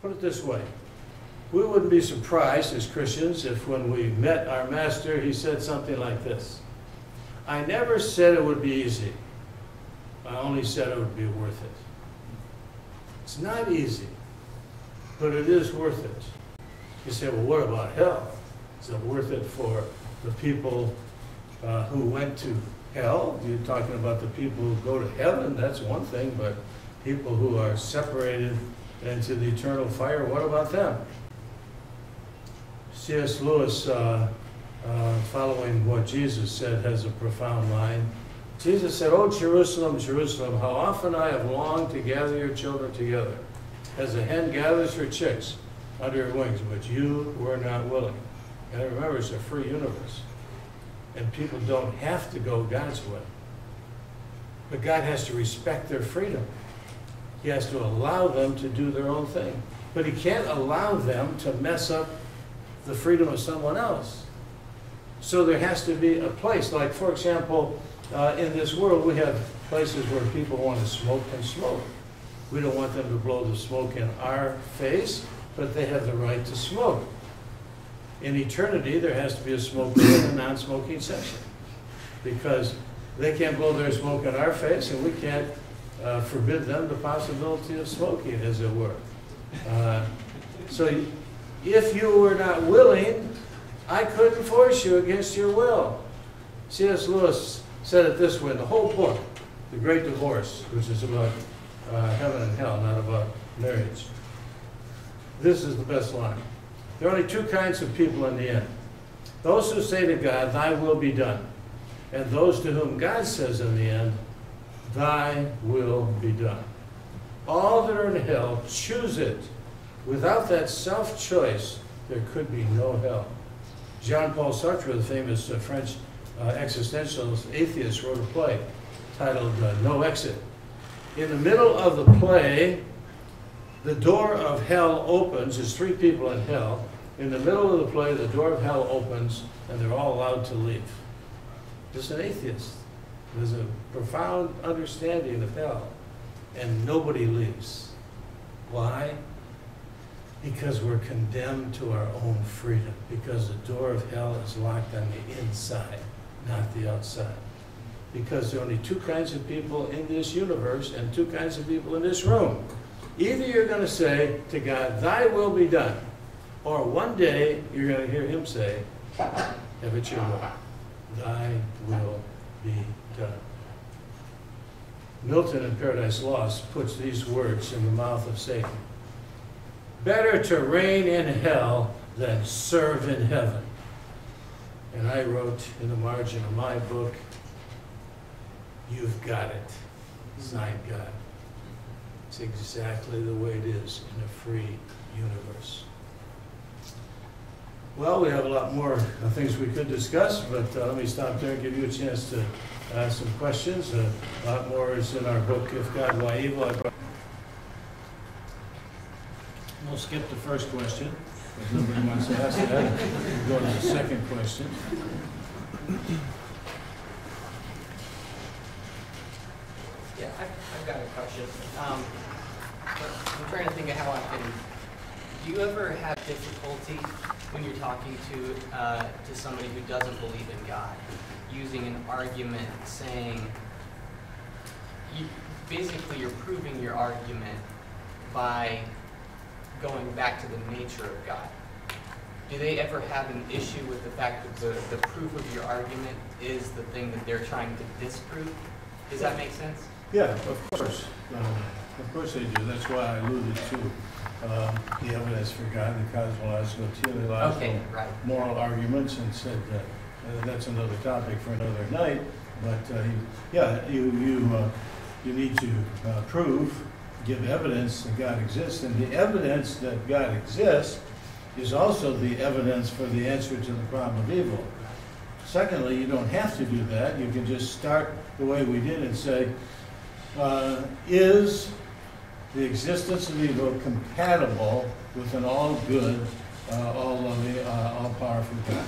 Put it this way. We wouldn't be surprised as Christians if when we met our master, he said something like this. I never said it would be easy. I only said it would be worth it. It's not easy, but it is worth it. You say, well, what about hell? Is it worth it for the people who went to hell? You're talking about the people who go to heaven, that's one thing, but people who are separated into the eternal fire, what about them? C.S. Lewis, following what Jesus said, has a profound line. Jesus said, "Oh, Jerusalem, Jerusalem, how often I have longed to gather your children together, as a hen gathers her chicks under her wings, but you were not willing." And remember, it's a free universe. And people don't have to go God's way. But God has to respect their freedom. He has to allow them to do their own thing. But he can't allow them to mess up the freedom of someone else. So there has to be a place. Like, for example, in this world, we have places where people want to smoke and smoke. We don't want them to blow the smoke in our face, but they have the right to smoke. In eternity, there has to be a smoking and a non-smoking section, because they can't blow their smoke in our face, and we can't forbid them the possibility of smoking, as it were. So if you were not willing, I couldn't force you against your will. C.S. Lewis said it this way in the whole book, The Great Divorce, which is about heaven and hell, not about marriage. This is the best line. There are only two kinds of people in the end. Those who say to God, "Thy will be done," and those to whom God says in the end, "Thy will be done." All that are in hell choose it. Without that self-choice, there could be no hell. Jean-Paul Sartre, the famous French existentialist atheist, wrote a play titled No Exit. In the middle of the play, the door of hell opens. There's three people in hell. In the middle of the play, the door of hell opens, and they're all allowed to leave. Just an atheist. There's a profound understanding of hell, and nobody leaves. Why? Because we're condemned to our own freedom, because the door of hell is locked on the inside, not the outside. Because there are only two kinds of people in this universe and two kinds of people in this room. Either you're going to say to God, "Thy will be done," or one day you're going to hear him say, "If it's your will, thy will be done." Milton in Paradise Lost puts these words in the mouth of Satan. "Better to reign in hell than serve in heaven." And I wrote in the margin of my book, "You've got it." Signed, God. It's exactly the way it is in a free universe. Well, we have a lot more things we could discuss, but let me stop there and give you a chance to ask some questions. A lot more is in our book, If God, Why Evil? We'll skip the first question, if nobody wants to ask that. We'll go to the second question. Yeah, I've got a question. I'm trying to think of how I can. Do you ever have difficulty when you're talking to somebody who doesn't believe in God, using an argument, saying, basically you're proving your argument by going back to the nature of God? Do they ever have an issue with the fact that the proof of your argument is the thing that they're trying to disprove? Does that make sense? Yeah, of course. Of course they do. That's why I alluded to the evidence for God, the cosmological, teleological, moral arguments, and said that's another topic for another night. But yeah, you need to prove, give evidence that God exists, and the evidence that God exists is also the evidence for the answer to the problem of evil. Secondly, you don't have to do that. You can just start the way we did and say, is the existence of evil compatible with an all-good, all-loving, all-powerful God?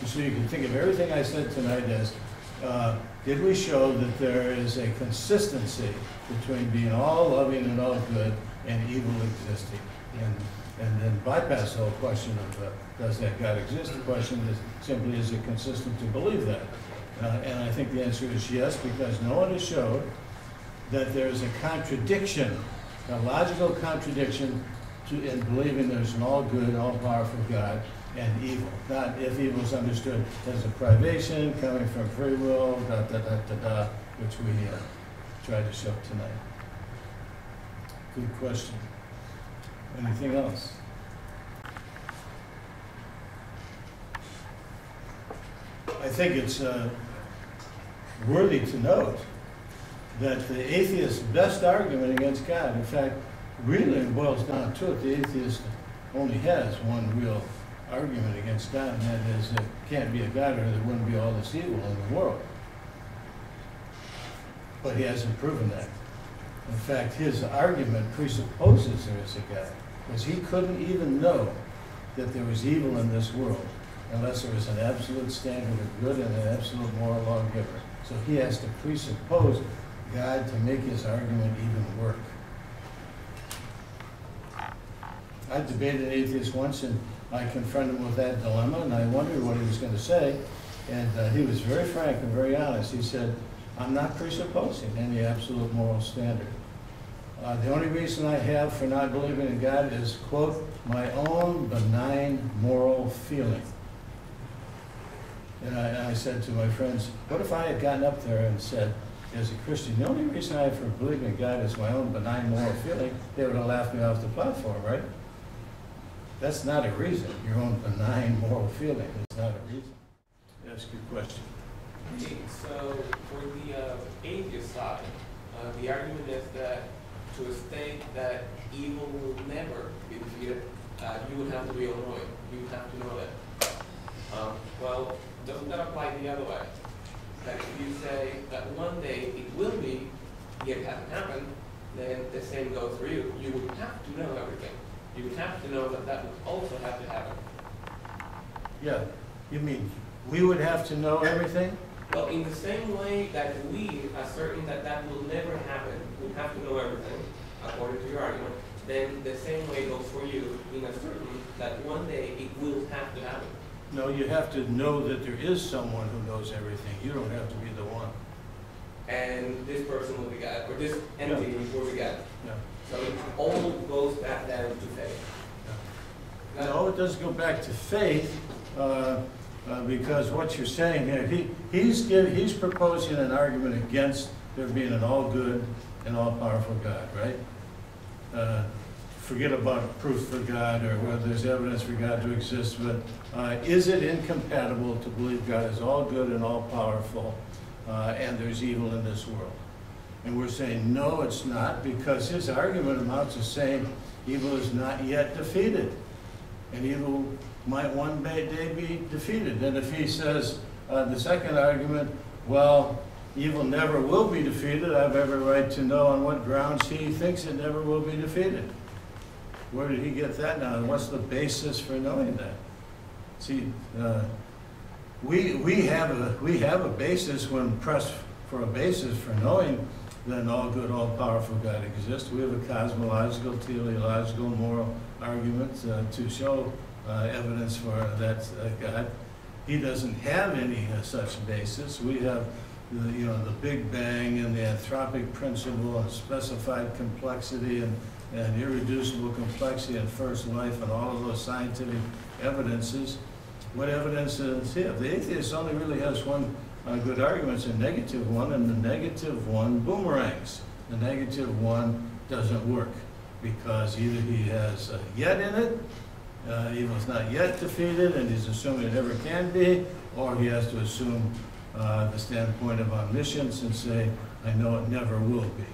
So you can think of everything I said tonight as, did we show that there is a consistency between being all-loving and all-good and evil existing? and then bypass the whole question of does that God exist? The question is simply, is it consistent to believe that? And I think the answer is yes, because no one has showed that there is a contradiction, a logical contradiction in believing there's an all-good, all-powerful God and evil. Not if evil is understood as a privation coming from free will, which we tried to show tonight. Good question. Anything else? I think it's worthy to note that the atheist's best argument against God, in fact, really it boils down to it, the atheist only has one real argument against God, and that is there can't be a God or there wouldn't be all this evil in the world. But he hasn't proven that. In fact, his argument presupposes there is a God, because he couldn't even know that there was evil in this world unless there was an absolute standard of good and an absolute moral lawgiver. So he has to presuppose God to make his argument even work. I debated an atheist once, and I confronted him with that dilemma, and I wondered what he was going to say. And he was very frank and very honest. He said, I'm not presupposing any absolute moral standard. The only reason I have for not believing in God is, quote, my own benign moral feeling. And I said to my friends, what if I had gotten up there and said, as a Christian, the only reason I have for believing in God is my own benign moral feeling? They would have laughed me off the platform, right? That's not a reason. Your own benign moral feeling is not a reason. That's a good question. Okay, so for the atheist side, the argument is that to state that evil will never be defeated, you would have to be Illinois. You would have to know that. Well, doesn't that apply the other way? That if you say that one day it will be, yet it hasn't happened, then the same goes for you. You would have to know everything. You would have to know that that would also have to happen. Yeah, you mean we would have to know everything? Well, in the same way that we are certain that that will never happen, we have to know everything, according to your argument, then the same way goes for you in a certain that one day it will have to happen. No, you have to know that there is someone who knows everything. You don't have to be the one. And this person will be God, or this entity will be God. Yeah. So it all goes back down to faith. Yeah. No, it doesn't go back to faith, because what you're saying here, he's proposing an argument against there being an all-good and all-powerful God, right? Forget about proof for God or whether there's evidence for God to exist, but is it incompatible to believe God is all-good and all-powerful and there's evil in this world? And we're saying, no, it's not, because his argument amounts to saying evil is not yet defeated. And evil might one day be defeated. And if he says the second argument, well, evil never will be defeated, I have every right to know on what grounds he thinks it never will be defeated. Where did he get that now? And what's the basis for knowing that? See, we have a basis when pressed for a basis for knowing that an all-good, all-powerful God exists. We have a cosmological, teleological, moral argument to show evidence for that God. He doesn't have any such basis. We have the Big Bang and the anthropic principle and specified complexity and irreducible complexity and first life and all of those scientific evidences. What evidence does he have? The atheist only really has one good argument, it's a negative one, and the negative one boomerangs. The negative one doesn't work because either he has yet in it, evil's not yet defeated, and he's assuming it never can be, or he has to assume the standpoint of omniscience and say, I know it never will be.